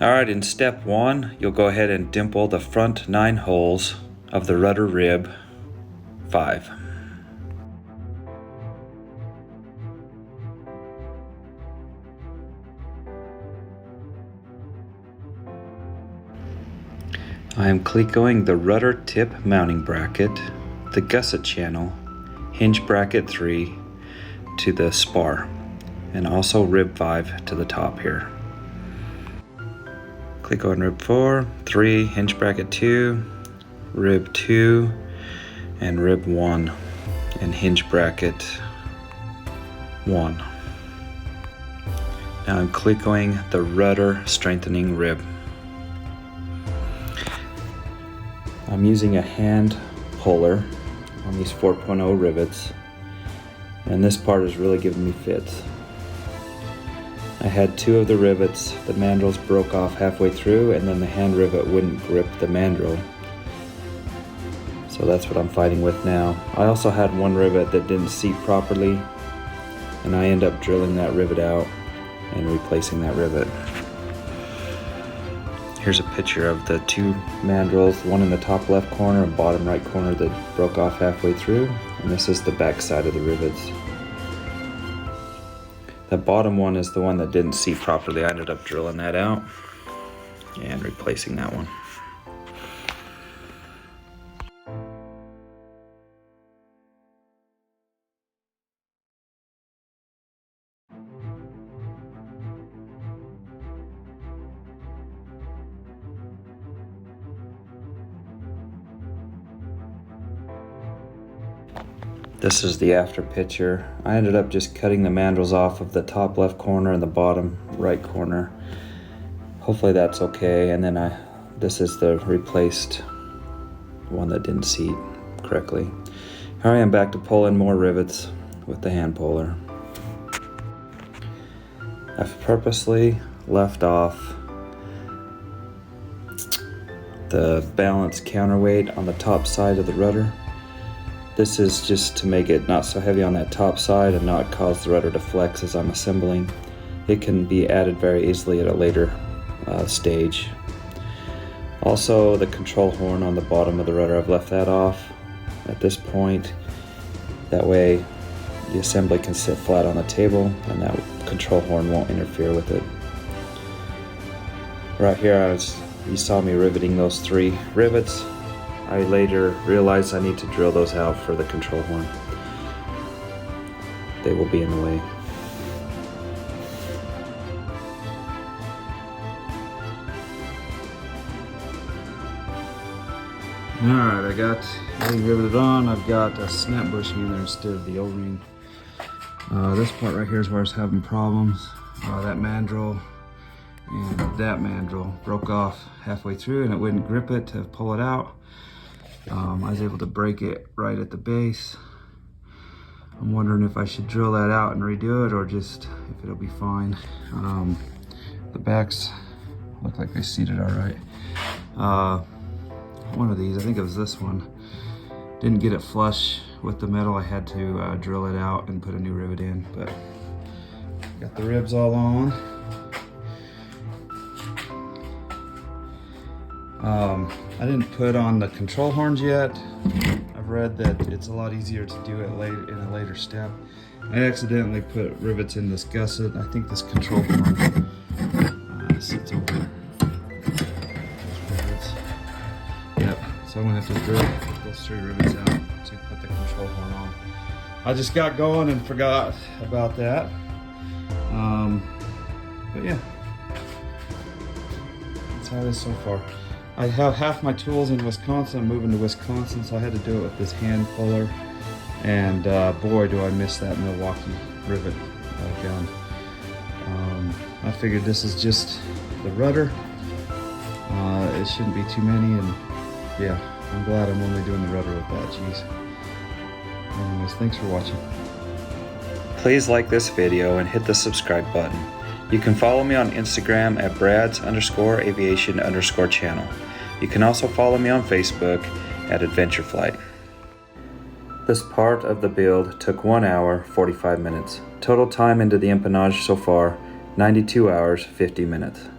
Alright, in step 1, you'll go ahead and dimple the front 9 holes of the rudder rib 5. I am clecoing the rudder tip mounting bracket, the gusset channel, hinge bracket 3 to the spar, and also rib 5 to the top here. Cleco on rib 4, 3, hinge bracket 2, rib 2, and rib 1, and hinge bracket 1. Now I'm clecoing the rudder strengthening rib. I'm using a hand puller on these 4.0 rivets, and this part is really giving me fits. I had 2 of the rivets, the mandrels broke off halfway through, and then the hand rivet wouldn't grip the mandrel. So that's what I'm fighting with now. I also had 1 rivet that didn't seat properly, and I end up drilling that rivet out and replacing that rivet. Here's a picture of the 2 mandrels, one in the top left corner and bottom right corner that broke off halfway through, and this is the back side of the rivets. The bottom one is the one that didn't seat properly. I ended up drilling that out and replacing that one. This is the after picture. I ended up just cutting the mandrels off of the top left corner and the bottom right corner. Hopefully that's okay. And then this is the replaced one that didn't seat correctly. Here I am back to pull in more rivets with the hand puller. I've purposely left off the balance counterweight on the top side of the rudder. This is just to make it not so heavy on that top side and not cause the rudder to flex as I'm assembling. It can be added very easily at a later stage. Also, the control horn on the bottom of the rudder, I've left that off at this point. That way the assembly can sit flat on the table and that control horn won't interfere with it. Right here, you saw me riveting those 3 rivets. I later realized I need to drill those out for the control horn. They will be in the way. Alright, I got everything riveted on. I've got a snap bushing in there instead of the O-ring. This part right here is where I was having problems. That mandrel and that mandrel broke off halfway through and it wouldn't grip it to pull it out. I was able to break it right at the base. I'm wondering if I should drill that out and redo it or just if it'll be fine. The backs look like they seated all right. One of these, I think it was this one, didn't get it flush with the metal. I had to drill it out and put a new rivet in, but got the ribs all on. I didn't put on the control horns yet. I've read that it's a lot easier to do it in a later step. I accidentally put rivets in this gusset. I think this control horn sits over there. Yep, so I'm gonna have to drill those 3 rivets out to put the control horn on. I just got going and forgot about that. But yeah, that's how it is so far. I have half my tools in Wisconsin. I'm moving to Wisconsin, so I had to do it with this hand puller. And boy, do I miss that Milwaukee rivet gun. I figured this is just the rudder. It shouldn't be too many, and yeah, I'm glad I'm only doing the rudder with that, geez. Anyways, thanks for watching. Please like this video and hit the subscribe button. You can follow me on Instagram at brads_aviation_channel. You can also follow me on Facebook at Adventure Flight. This part of the build took 1 hour, 45 minutes. Total time into the empennage so far, 92 hours, 50 minutes.